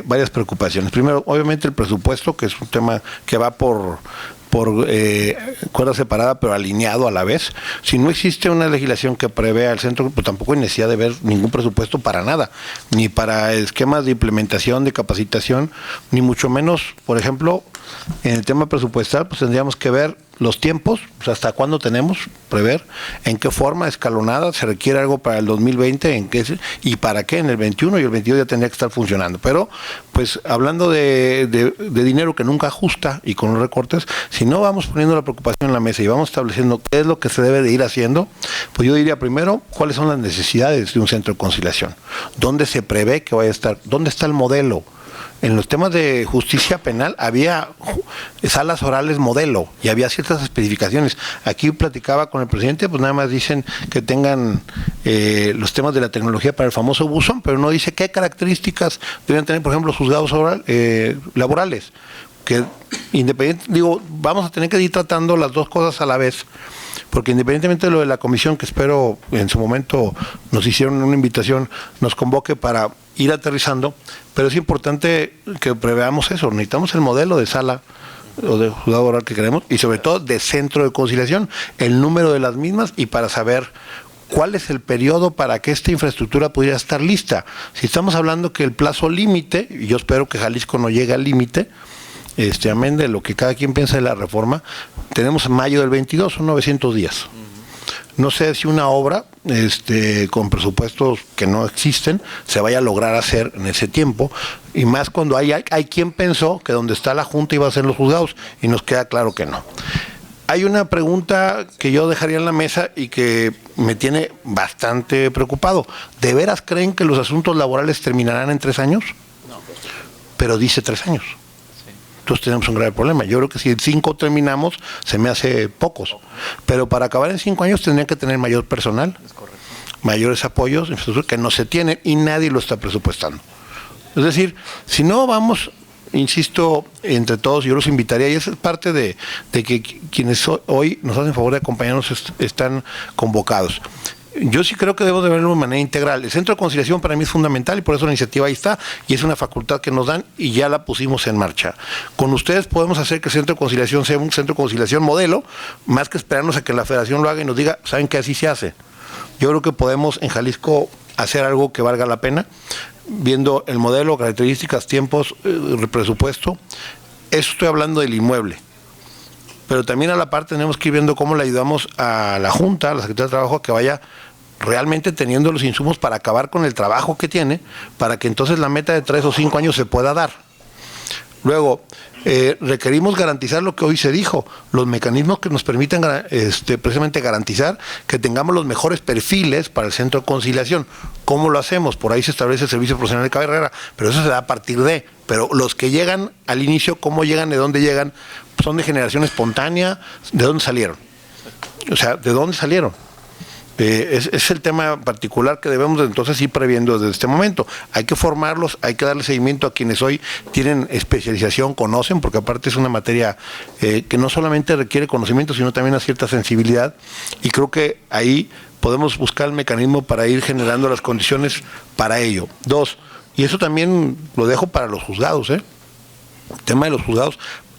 varias preocupaciones. Primero, obviamente el presupuesto, que es un tema que va por cuerda separada pero alineado a la vez. Si no existe una legislación que prevea el centro, pues tampoco hay necesidad de ver ningún presupuesto para nada, ni para esquemas de implementación, de capacitación, ni mucho menos, por ejemplo, en el tema presupuestal, pues tendríamos que ver los tiempos, pues hasta cuándo tenemos, prever, en qué forma escalonada, se requiere algo para el 2020, en qué y para qué en el 21 y el 22 ya tendría que estar funcionando. Pero, pues hablando de dinero que nunca ajusta y con los recortes, si no vamos poniendo la preocupación en la mesa y vamos estableciendo qué es lo que se debe de ir haciendo, pues yo diría primero, cuáles son las necesidades de un centro de conciliación, dónde se prevé que vaya a estar, dónde está el modelo. En los temas de justicia penal había salas orales modelo y había ciertas especificaciones. Aquí platicaba con el presidente, pues nada más dicen que tengan los temas de la tecnología para el famoso buzón, pero no dice qué características deben tener, por ejemplo, los juzgados laborales. Que vamos a tener que ir tratando las dos cosas a la vez, porque independientemente de lo de la comisión, que espero en su momento nos hicieron una invitación, nos convoque para ir aterrizando, pero es importante que preveamos eso. Necesitamos el modelo de sala o de juzgado oral que queremos y sobre todo de centro de conciliación, el número de las mismas y para saber cuál es el periodo para que esta infraestructura pudiera estar lista. Si estamos hablando que el plazo límite, y yo espero que Jalisco no llegue al límite, amén de lo que cada quien piensa de la reforma, tenemos mayo del 22, son 900 días. No sé si una obra con presupuestos que no existen se vaya a lograr hacer en ese tiempo, y más cuando hay quien pensó que donde está la Junta iba a ser los juzgados, y nos queda claro que no. Hay una pregunta que yo dejaría en la mesa y que me tiene bastante preocupado. ¿De veras creen que los asuntos laborales terminarán en 3 años? No. Pero dice 3 años. Entonces tenemos un grave problema. Yo creo que si en 5 terminamos, se me hace pocos. Pero para acabar en 5 años tendrían que tener mayor personal, mayores apoyos, que no se tienen y nadie lo está presupuestando. Es decir, si no vamos, insisto, entre todos, yo los invitaría, y es parte de que quienes hoy nos hacen favor de acompañarnos están convocados. Yo sí creo que debemos de verlo de manera integral. El centro de conciliación para mí es fundamental y por eso la iniciativa ahí está y es una facultad que nos dan y ya la pusimos en marcha. Con ustedes podemos hacer que el centro de conciliación sea un centro de conciliación modelo, más que esperarnos a que la federación lo haga y nos diga, ¿saben qué? Así se hace. Yo creo que podemos en Jalisco hacer algo que valga la pena, viendo el modelo, características, tiempos, presupuesto. Eso estoy hablando del inmueble. Pero también a la par tenemos que ir viendo cómo le ayudamos a la Junta, a la Secretaría de Trabajo, a que vaya realmente teniendo los insumos para acabar con el trabajo que tiene, para que entonces la meta de 3 o 5 años se pueda dar. Luego, requerimos garantizar lo que hoy se dijo, los mecanismos que nos permitan precisamente garantizar que tengamos los mejores perfiles para el centro de conciliación. ¿Cómo lo hacemos? Por ahí se establece el servicio profesional de carrera, pero eso se da a partir de. Pero los que llegan al inicio, ¿cómo llegan? ¿De dónde llegan? ¿Son de generación espontánea? ¿De dónde salieron? O sea, ¿de dónde salieron? Es el tema particular que debemos entonces ir previendo desde este momento. Hay que formarlos, hay que darle seguimiento a quienes hoy tienen especialización, conocen, porque aparte es una materia que no solamente requiere conocimiento, sino también una cierta sensibilidad, y creo que ahí podemos buscar el mecanismo para ir generando las condiciones para ello. 2, y eso también lo dejo para los juzgados, el tema de los juzgados,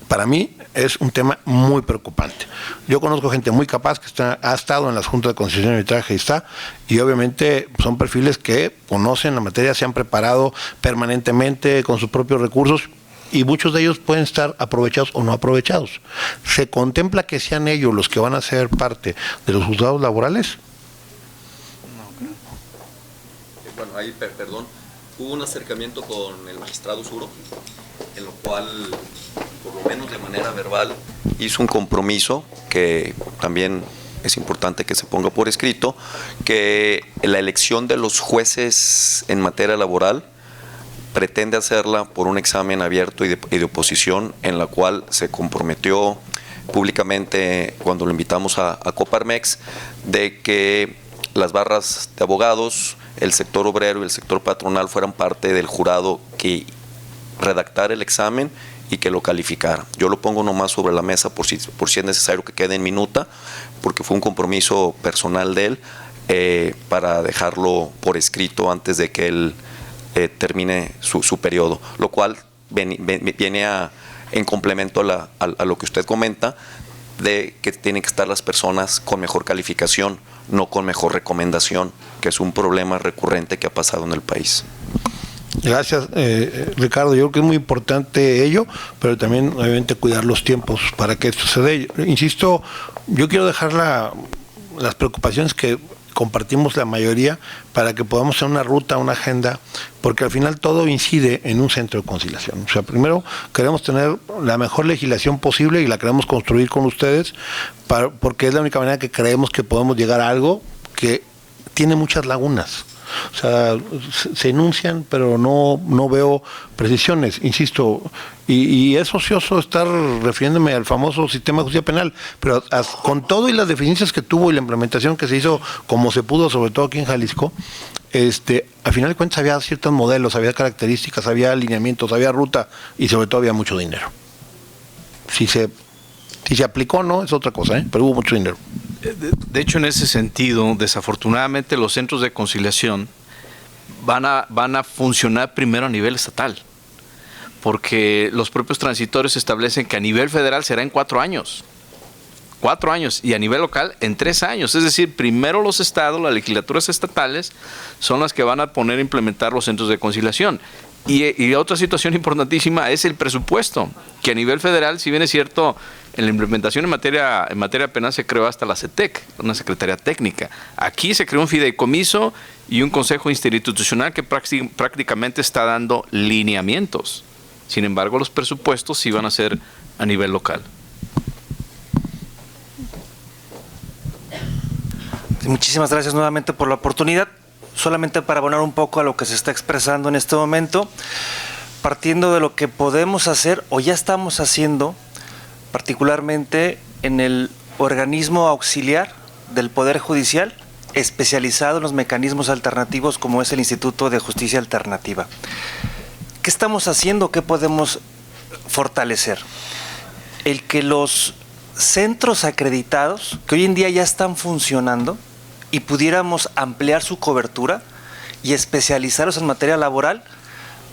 para mí es un tema muy preocupante. Yo conozco gente muy capaz que ha estado en las juntas de conciliación y arbitraje y obviamente son perfiles que conocen la materia, se han preparado permanentemente con sus propios recursos y muchos de ellos pueden estar aprovechados o no aprovechados. ¿Se contempla que sean ellos los que van a ser parte de los juzgados laborales? Bueno, ahí, perdón, hubo un acercamiento con el magistrado Suro, en lo cual, por lo menos de manera verbal, hizo un compromiso que también es importante que se ponga por escrito, que la elección de los jueces en materia laboral pretende hacerla por un examen abierto y de oposición, en la cual se comprometió públicamente cuando lo invitamos a Coparmex, de que las barras de abogados, el sector obrero y el sector patronal fueran parte del jurado que redactara el examen y que lo calificara. Yo lo pongo nomás sobre la mesa por si es necesario que quede en minuta, porque fue un compromiso personal de él para dejarlo por escrito antes de que él termine su periodo, lo cual viene en complemento a lo que usted comenta, de que tienen que estar las personas con mejor calificación, no con mejor recomendación, que es un problema recurrente que ha pasado en el país. Gracias, Ricardo. Yo creo que es muy importante ello, pero también obviamente cuidar los tiempos para que esto se dé. Insisto, yo quiero dejar las preocupaciones que compartimos la mayoría para que podamos hacer una ruta, una agenda, porque al final todo incide en un centro de conciliación. O sea, primero queremos tener la mejor legislación posible y la queremos construir con ustedes, porque es la única manera que creemos que podemos llegar a algo que tiene muchas lagunas. O sea, se enuncian, pero no veo precisiones, insisto, y es ocioso estar refiriéndome al famoso sistema de justicia penal, pero con todo y las deficiencias que tuvo y la implementación que se hizo como se pudo, sobre todo aquí en Jalisco, al final de cuentas había ciertos modelos, había características, había alineamientos, había ruta y sobre todo había mucho dinero. Si se aplicó, no, es otra cosa, pero hubo mucho dinero. De hecho, en ese sentido, desafortunadamente los centros de conciliación van a funcionar primero a nivel estatal, porque los propios transitorios establecen que a nivel federal será en 4 años. 4 años, y a nivel local en 3 años. Es decir, primero los estados, las legislaturas estatales, son las que van a poner a implementar los centros de conciliación. Y otra situación importantísima es el presupuesto, que a nivel federal, si bien es cierto, en la implementación en materia penal se creó hasta la CETEC, una Secretaría Técnica. Aquí se creó un fideicomiso y un consejo interinstitucional que prácticamente está dando lineamientos. Sin embargo, los presupuestos sí van a ser a nivel local. Muchísimas gracias nuevamente por la oportunidad. Solamente para abonar un poco a lo que se está expresando en este momento, partiendo de lo que podemos hacer o ya estamos haciendo, particularmente en el organismo auxiliar del Poder Judicial, especializado en los mecanismos alternativos como es el Instituto de Justicia Alternativa. ¿Qué estamos haciendo? ¿Qué podemos fortalecer? El que los centros acreditados, que hoy en día ya están funcionando, y pudiéramos ampliar su cobertura y especializarlos en materia laboral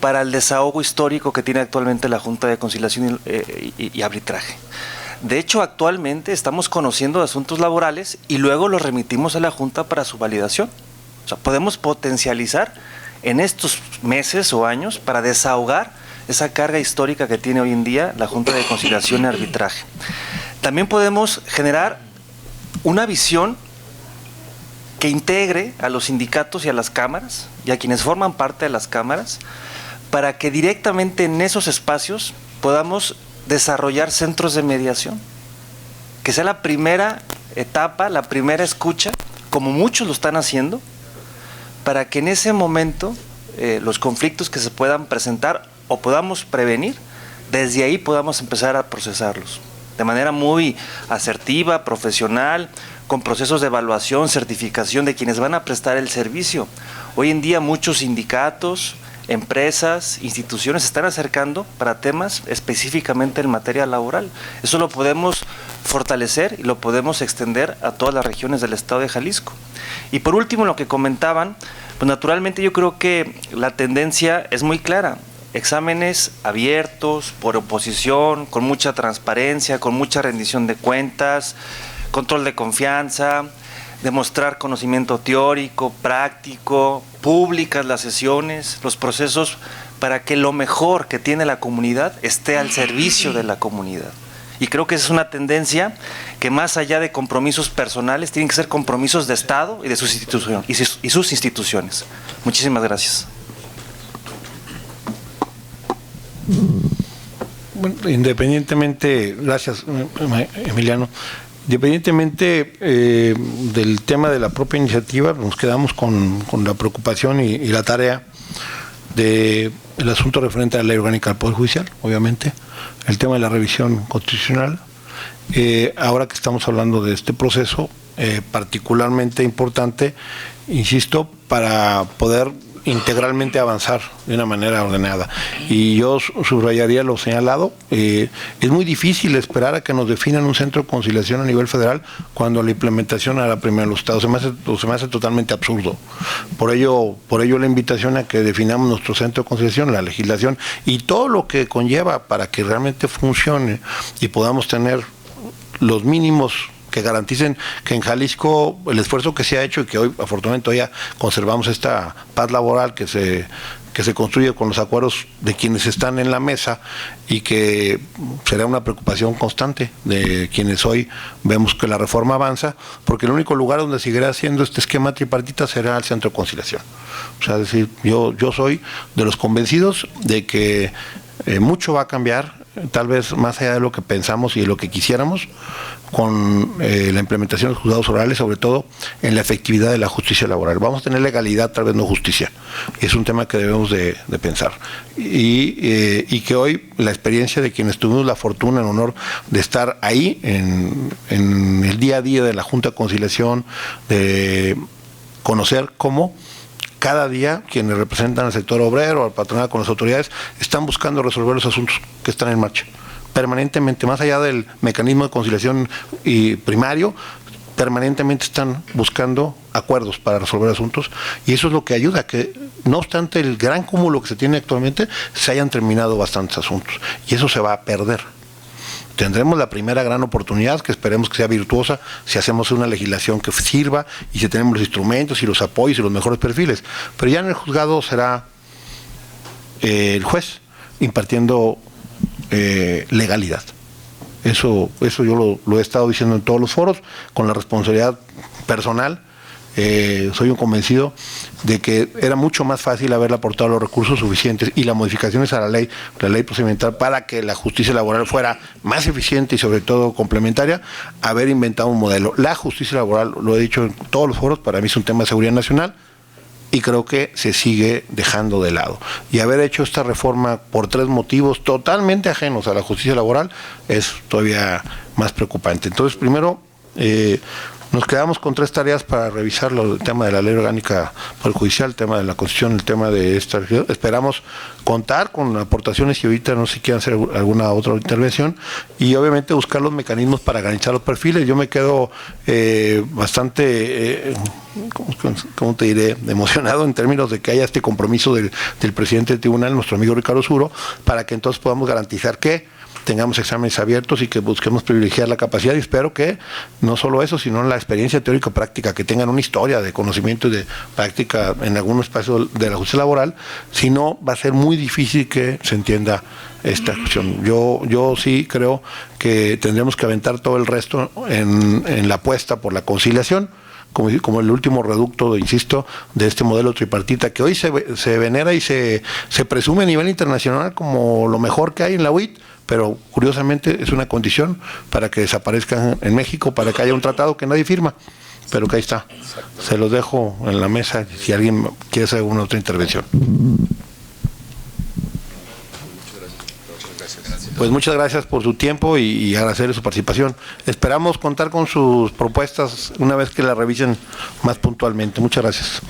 para el desahogo histórico que tiene actualmente la Junta de Conciliación y Arbitraje. De hecho, actualmente estamos conociendo asuntos laborales y luego los remitimos a la Junta para su validación. O sea, podemos potencializar en estos meses o años para desahogar esa carga histórica que tiene hoy en día la Junta de Conciliación y Arbitraje. También podemos generar una visión que integre a los sindicatos y a las cámaras y a quienes forman parte de las cámaras para que directamente en esos espacios podamos desarrollar centros de mediación, que sea la primera etapa, la primera escucha, como muchos lo están haciendo, para que en ese momento los conflictos que se puedan presentar o podamos prevenir, desde ahí podamos empezar a procesarlos de manera muy asertiva, profesional, con procesos de evaluación, certificación de quienes van a prestar el servicio. Hoy en día muchos sindicatos, empresas, instituciones se están acercando para temas específicamente en materia laboral. Eso lo podemos fortalecer y lo podemos extender a todas las regiones del estado de Jalisco. Y por último, lo que comentaban, pues naturalmente yo creo que la tendencia es muy clara. Exámenes abiertos, por oposición, con mucha transparencia, con mucha rendición de cuentas, control de confianza, demostrar conocimiento teórico, práctico, públicas las sesiones, los procesos, para que lo mejor que tiene la comunidad esté al servicio de la comunidad. Y creo que esa es una tendencia que más allá de compromisos personales, tienen que ser compromisos de Estado y de sus instituciones. Muchísimas gracias. Bueno, independientemente, gracias Emiliano, independientemente del tema de la propia iniciativa, nos quedamos con la preocupación y la tarea del asunto referente a la ley orgánica del Poder Judicial, obviamente, el tema de la revisión constitucional, Ahora que estamos hablando de este proceso, particularmente importante, insisto, para poder integralmente avanzar de una manera ordenada. Y yo subrayaría lo señalado, es muy difícil esperar a que nos definan un centro de conciliación a nivel federal cuando la implementación hará primero los estados. Se me hace totalmente absurdo. Por ello la invitación a que definamos nuestro centro de conciliación, la legislación y todo lo que conlleva para que realmente funcione y podamos tener los mínimos que garanticen que en Jalisco el esfuerzo que se ha hecho y que hoy afortunadamente todavía conservamos esta paz laboral que se construye con los acuerdos de quienes están en la mesa y que será una preocupación constante de quienes hoy vemos que la reforma avanza, porque el único lugar donde seguirá haciendo este esquema tripartita será el centro de conciliación. O sea, es decir, yo soy de los convencidos de que mucho va a cambiar, tal vez más allá de lo que pensamos y de lo que quisiéramos, con la implementación de los juzgados orales, sobre todo en la efectividad de la justicia laboral. Vamos a tener legalidad, tal vez no justicia. Es un tema que debemos de pensar. Y que hoy la experiencia de quienes tuvimos la fortuna, el honor de estar ahí en el día a día de la Junta de Conciliación, de conocer cómo cada día quienes representan al sector obrero, al patronal con las autoridades, están buscando resolver los asuntos que están en marcha. Permanentemente, más allá del mecanismo de conciliación y primario, permanentemente están buscando acuerdos para resolver asuntos, y eso es lo que ayuda a que, no obstante el gran cúmulo que se tiene actualmente, se hayan terminado bastantes asuntos, y eso se va a perder. Tendremos la primera gran oportunidad, que esperemos que sea virtuosa, si hacemos una legislación que sirva y si tenemos los instrumentos y los apoyos y los mejores perfiles. Pero ya en el juzgado será el juez impartiendo legalidad. Eso yo lo he estado diciendo en todos los foros, con la responsabilidad personal. Soy un convencido de que era mucho más fácil haberle aportado los recursos suficientes y las modificaciones a la ley procedimental para que la justicia laboral fuera más eficiente y sobre todo complementaria, haber inventado un modelo. La justicia laboral, lo he dicho en todos los foros, para mí es un tema de seguridad nacional y creo que se sigue dejando de lado. Y haber hecho esta reforma por 3 motivos totalmente ajenos a la justicia laboral es todavía más preocupante. Entonces, primero, nos quedamos con 3 tareas para revisar el tema de la ley orgánica poder judicial, el tema de la Constitución, el tema de esta región. Esperamos contar con aportaciones y ahorita no sé si quieren hacer alguna otra intervención y obviamente buscar los mecanismos para garantizar los perfiles. Yo me quedo bastante, ¿cómo te diré?, emocionado en términos de que haya este compromiso del presidente del tribunal, nuestro amigo Ricardo Suro, para que entonces podamos garantizar que tengamos exámenes abiertos y que busquemos privilegiar la capacidad, y espero que no solo eso, sino la experiencia teórica práctica, que tengan una historia de conocimiento y de práctica en algún espacio de la justicia laboral, si no va a ser muy difícil que se entienda esta cuestión. Yo sí creo que tendremos que aventar todo el resto en la apuesta por la conciliación, como el último reducto, insisto, de este modelo tripartita que hoy se venera y se presume a nivel internacional como lo mejor que hay en la UIT, pero curiosamente es una condición para que desaparezcan en México, para que haya un tratado que nadie firma, pero que ahí está. Se los dejo en la mesa si alguien quiere hacer alguna otra intervención. Pues muchas gracias por su tiempo y agradecerle su participación. Esperamos contar con sus propuestas una vez que las revisen más puntualmente. Muchas gracias.